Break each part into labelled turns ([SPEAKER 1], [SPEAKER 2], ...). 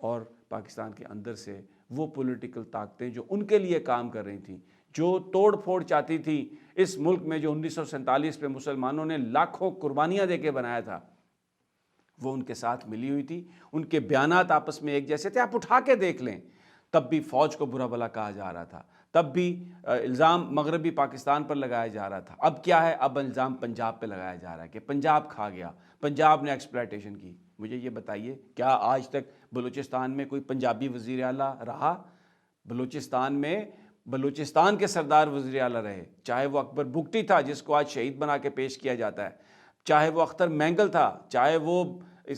[SPEAKER 1] اور پاکستان کے اندر سے وہ پولیٹیکل طاقتیں جو ان کے لیے کام کر رہی تھیں، جو توڑ پھوڑ چاہتی تھی اس ملک میں، جو 1947 پہ مسلمانوں نے لاکھوں قربانیاں دے کے بنایا تھا، وہ ان کے ساتھ ملی ہوئی تھی. ان کے بیانات آپس میں ایک جیسے تھے. آپ اٹھا کے دیکھ لیں، تب بھی فوج کو برا بھلا کہا جا رہا تھا، تب بھی الزام مغربی پاکستان پر لگایا جا رہا تھا. اب کیا ہے؟ اب الزام پنجاب پہ لگایا جا رہا ہے کہ پنجاب کھا گیا، پنجاب نے ایکسپلائٹیشن کی. مجھے یہ بتائیے، کیا آج تک بلوچستان میں کوئی پنجابی وزیر اعلیٰ رہا؟ بلوچستان میں بلوچستان کے سردار وزیر اعلیٰ رہے، چاہے وہ اکبر بگٹی تھا جس کو آج شہید بنا کے پیش کیا جاتا ہے، چاہے وہ اختر مینگل تھا، چاہے وہ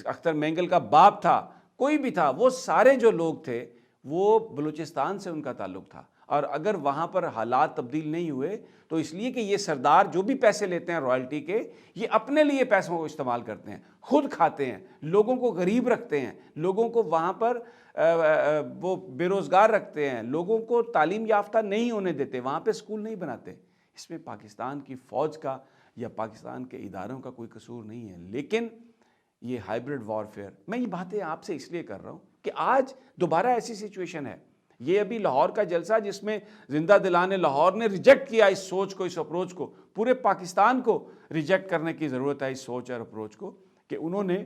[SPEAKER 1] اختر مینگل کا باپ تھا، کوئی بھی تھا، وہ سارے جو لوگ تھے وہ بلوچستان سے ان کا تعلق تھا. اور اگر وہاں پر حالات تبدیل نہیں ہوئے تو اس لیے کہ یہ سردار جو بھی پیسے لیتے ہیں رائلٹی کے، یہ اپنے لیے پیسوں کو استعمال کرتے ہیں، خود کھاتے ہیں، لوگوں کو غریب رکھتے ہیں، لوگوں کو وہاں پر وہ بے روزگار رکھتے ہیں، لوگوں کو تعلیم یافتہ نہیں ہونے دیتے، وہاں پہ اسکول نہیں بناتے. اس میں پاکستان کی فوج کا یا پاکستان کے اداروں کا کوئی قصور نہیں ہے. لیکن یہ ہائیبرڈ وارفیئر، میں یہ باتیں آپ سے اس لیے کر رہا ہوں کہ آج دوبارہ ایسی سچویشن ہے. یہ ابھی لاہور کا جلسہ جس میں زندہ دلان لاہور نے ریجیکٹ کیا اس سوچ کو، اس اپروچ کو، پورے پاکستان کو ریجیکٹ کرنے کی ضرورت ہے اس سوچ اور اپروچ کو، کہ انہوں نے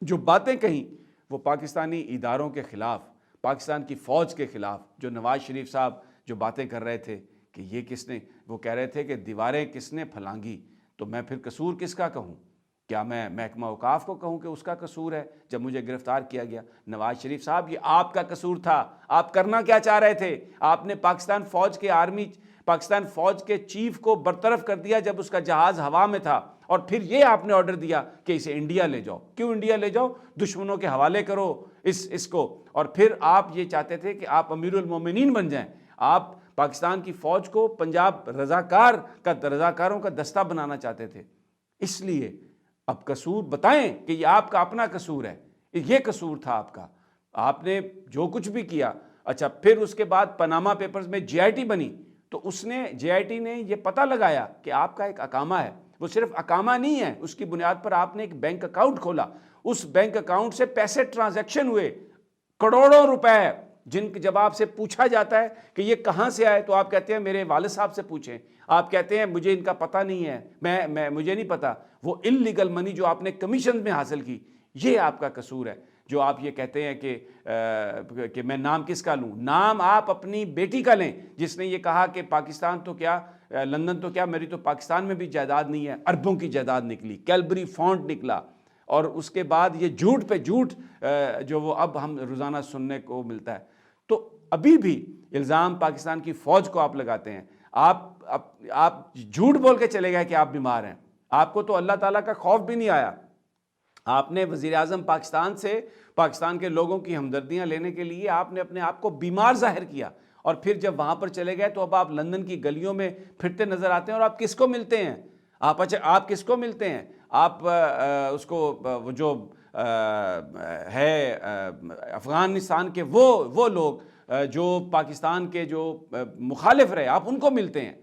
[SPEAKER 1] جو باتیں کہیں وہ پاکستانی اداروں کے خلاف، پاکستان کی فوج کے خلاف. جو نواز شریف صاحب جو باتیں کر رہے تھے کہ یہ کس نے، وہ کہہ رہے تھے کہ دیواریں کس نے پھلانگی، تو میں پھر قصور کس کا کہوں؟ کیا میں محکمہ اوقاف کو کہوں کہ اس کا قصور ہے جب مجھے گرفتار کیا گیا؟ نواز شریف صاحب، یہ آپ کا قصور تھا. آپ کرنا کیا چاہ رہے تھے؟ آپ نے پاکستان فوج کے چیف کو برطرف کر دیا جب اس کا جہاز ہوا میں تھا، اور پھر یہ آپ نے آرڈر دیا کہ اسے انڈیا لے جاؤ. کیوں انڈیا لے جاؤ؟ دشمنوں کے حوالے کرو اس کو. اور پھر آپ یہ چاہتے تھے کہ آپ امیر المومنین بن جائیں. آپ پاکستان کی فوج کو پنجاب رضاکاروں کا دستہ بنانا چاہتے تھے. اس لیے اب قصور بتائیں کہ یہ آپ کا اپنا قصور ہے، یہ قصور تھا آپ کا، آپ نے جو کچھ بھی کیا. اچھا، پھر اس کے بعد پاناما پیپرز میں جے آئی ٹی بنی، تو جے آئی ٹی نے یہ پتہ لگایا کہ آپ کا ایک اقامہ ہے. وہ صرف اقامہ نہیں ہے، اس کی بنیاد پر آپ نے ایک بینک اکاؤنٹ کھولا. اس بینک اکاؤنٹ سے پیسے ٹرانزیکشن ہوئے، کروڑوں روپے، جب آپ سے پوچھا جاتا ہے کہ یہ کہاں سے آئے تو آپ کہتے ہیں میرے والد صاحب سے پوچھیں. آپ کہتے ہیں مجھے ان کا پتہ نہیں ہے، مجھے نہیں پتہ. وہ انلیگل منی جو آپ نے کمیشن میں حاصل کی، یہ آپ کا قصور ہے. جو آپ یہ کہتے ہیں کہ میں نام کس کا لوں؟ نام آپ اپنی بیٹی کا لیں، جس نے یہ کہا کہ پاکستان تو کیا، لندن تو کیا، میری تو پاکستان میں بھی جائیداد نہیں ہے. اربوں کی جائیداد نکلی، کیلبری فونٹ نکلا. اور اس کے بعد یہ جھوٹ پہ جھوٹ جو وہ اب ہم روزانہ سننے کو ملتا ہے. تو ابھی بھی الزام پاکستان کی فوج کو آپ لگاتے ہیں. آپ جھوٹ بول کے چلے گئے کہ آپ بیمار ہیں. آپ کو تو اللہ تعالیٰ کا خوف بھی نہیں آیا. آپ نے وزیر اعظم پاکستان سے پاکستان کے لوگوں کی ہمدردیاں لینے کے لیے آپ نے اپنے آپ کو بیمار ظاہر کیا، اور پھر جب وہاں پر چلے گئے تو اب آپ لندن کی گلیوں میں پھرتے نظر آتے ہیں. اور آپ کس کو ملتے ہیں؟ آپ کس کو ملتے ہیں؟ آپ اس کو وہ جو ہے افغانستان کے وہ لوگ جو پاکستان کے جو مخالف رہے، آپ ان کو ملتے ہیں.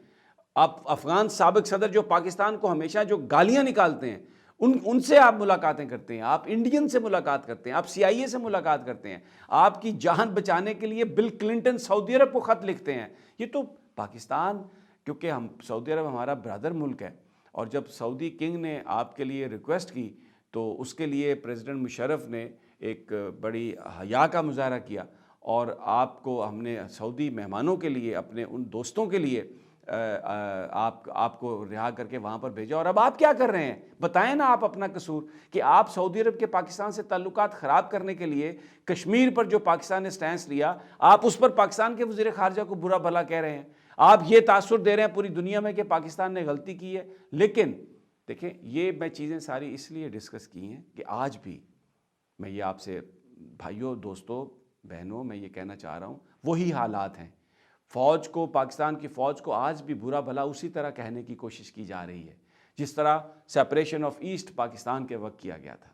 [SPEAKER 1] آپ افغان سابق صدر جو پاکستان کو ہمیشہ جو گالیاں نکالتے ہیں، ان سے آپ ملاقاتیں کرتے ہیں. آپ انڈین سے ملاقات کرتے ہیں، آپ سی آئی اے سے ملاقات کرتے ہیں. آپ کی جان بچانے کے لیے بل کلنٹن سعودی عرب کو خط لکھتے ہیں. یہ تو پاکستان، کیونکہ سعودی عرب ہمارا برادر ملک ہے، اور جب سعودی کنگ نے آپ کے لیے ریکویسٹ کی تو اس کے لیے پریزیڈنٹ مشرف نے ایک بڑی حیا کا مظاہرہ کیا، اور آپ کو ہم نے سعودی مہمانوں کے لیے، اپنے ان دوستوں کے لیے آپ کو رہا کر کے وہاں پر بھیجا. اور اب آپ کیا کر رہے ہیں؟ بتائیں نا آپ اپنا قصور، کہ آپ سعودی عرب کے پاکستان سے تعلقات خراب کرنے کے لیے کشمیر پر جو پاکستان نے سٹینس لیا، آپ اس پر پاکستان کے وزیر خارجہ کو برا بھلا کہہ رہے ہیں. آپ یہ تاثر دے رہے ہیں پوری دنیا میں کہ پاکستان نے غلطی کی ہے. لیکن دیکھیں، یہ میں چیزیں ساری اس لیے ڈسکس کی ہیں کہ آج بھی میں یہ آپ سے بھائیوں، دوستوں، بہنوں، میں یہ کہنا چاہ رہا ہوں، وہی حالات ہیں. فوج کو، پاکستان کی فوج کو آج بھی برا بھلا اسی طرح کہنے کی کوشش کی جا رہی ہے جس طرح سیپریشن آف ایسٹ پاکستان کے وقت کیا گیا تھا.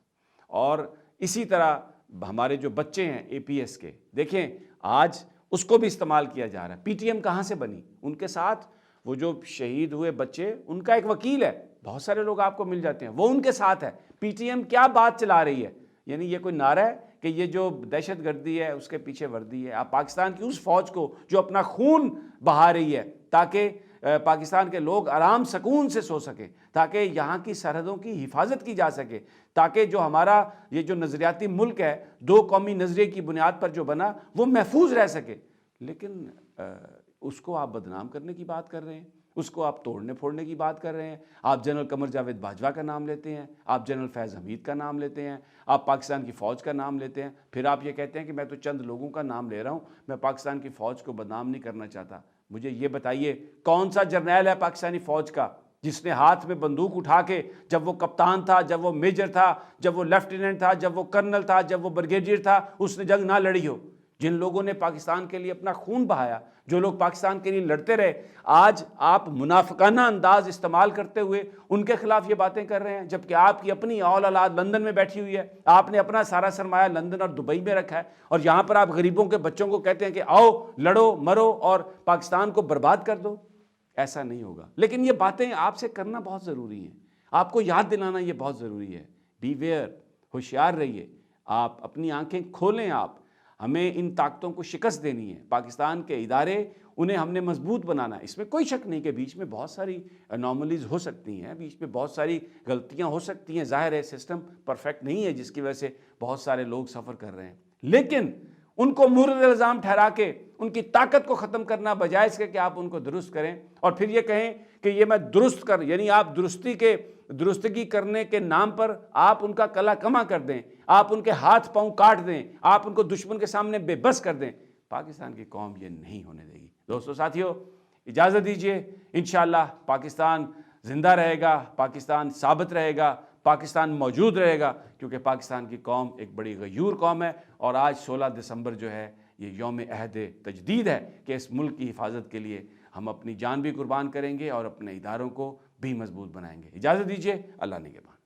[SPEAKER 1] اور اسی طرح ہمارے جو بچے ہیں اے پی ایس کے، دیکھیں آج اس کو بھی استعمال کیا جا رہا ہے. پی ٹی ایم کہاں سے بنی؟ ان کے ساتھ وہ جو شہید ہوئے بچے، ان کا ایک وکیل ہے، بہت سارے لوگ آپ کو مل جاتے ہیں، وہ ان کے ساتھ ہے. پی ٹی ایم کیا بات چلا رہی ہے؟ یعنی یہ کوئی نعرہ ہے کہ یہ جو دہشت گردی ہے اس کے پیچھے وردی ہے. آپ پاکستان کی اس فوج کو جو اپنا خون بہا رہی ہے تاکہ پاکستان کے لوگ آرام سکون سے سو سکیں, تاکہ یہاں کی سرحدوں کی حفاظت کی جا سکے, تاکہ جو ہمارا یہ جو نظریاتی ملک ہے دو قومی نظریے کی بنیاد پر جو بنا وہ محفوظ رہ سکے. لیکن اس کو آپ بدنام کرنے کی بات کر رہے ہیں, اس کو آپ توڑنے پھوڑنے کی بات کر رہے ہیں. آپ جنرل قمر جاوید باجوہ کا نام لیتے ہیں, آپ جنرل فیض حمید کا نام لیتے ہیں, آپ پاکستان کی فوج کا نام لیتے ہیں, پھر آپ یہ کہتے ہیں کہ میں تو چند لوگوں کا نام لے رہا ہوں, میں پاکستان کی فوج کو بدنام نہیں کرنا چاہتا. مجھے یہ بتائیے کون سا جرنیل ہے پاکستانی فوج کا جس نے ہاتھ میں بندوق اٹھا کے, جب وہ کپتان تھا, جب وہ میجر تھا, جب وہ لیفٹیننٹ تھا, جب وہ کرنل تھا, جب وہ بریگیڈیئر تھا, اس نے جنگ نہ لڑی ہو؟ جن لوگوں نے پاکستان کے لیے اپنا خون بہایا, جو لوگ پاکستان کے لیے لڑتے رہے, آج آپ منافقانہ انداز استعمال کرتے ہوئے ان کے خلاف یہ باتیں کر رہے ہیں, جبکہ آپ کی اپنی اولاد لندن میں بیٹھی ہوئی ہے. آپ نے اپنا سارا سرمایہ لندن اور دبئی میں رکھا ہے, اور یہاں پر آپ غریبوں کے بچوں کو کہتے ہیں کہ آؤ لڑو مرو اور پاکستان کو برباد کر دو. ایسا نہیں ہوگا. لیکن یہ باتیں آپ سے کرنا بہت ضروری ہیں, آپ کو یاد دلانا یہ بہت ضروری ہے. بی ویئر, ہوشیار رہیے, آپ اپنی آنکھیں کھولیں. آپ ہمیں ان طاقتوں کو شکست دینی ہے. پاکستان کے ادارے انہیں ہم نے مضبوط بنانا ہے. اس میں کوئی شک نہیں کہ بیچ میں بہت ساری انوملیز ہو سکتی ہیں, بیچ میں بہت ساری غلطیاں ہو سکتی ہیں. ظاہر ہے سسٹم پرفیکٹ نہیں ہے جس کی وجہ سے بہت سارے لوگ سفر کر رہے ہیں. لیکن ان کو مورد الزام ٹھہرا کے ان کی طاقت کو ختم کرنا بجائے اس کے کہ آپ ان کو درست کریں اور پھر یہ کہیں کہ یہ میں درست کر, یعنی آپ درستگی کرنے کے نام پر آپ ان کا کلا کما کر دیں, آپ ان کے ہاتھ پاؤں کاٹ دیں, آپ ان کو دشمن کے سامنے بے بس کر دیں. پاکستان کی قوم یہ نہیں ہونے دے گی. دوستو ساتھیو, اجازت دیجئے, انشاءاللہ پاکستان زندہ رہے گا, پاکستان ثابت رہے گا, پاکستان موجود رہے گا, کیونکہ پاکستان کی قوم ایک بڑی غیور قوم ہے. اور آج 16 دسمبر جو ہے یہ یوم عہد تجدید ہے کہ اس ملک کی حفاظت کے لیے ہم اپنی جان بھی قربان کریں گے اور اپنے اداروں کو بھی مضبوط بنائیں گے. اجازت دیجیے, اللہ نگہبان.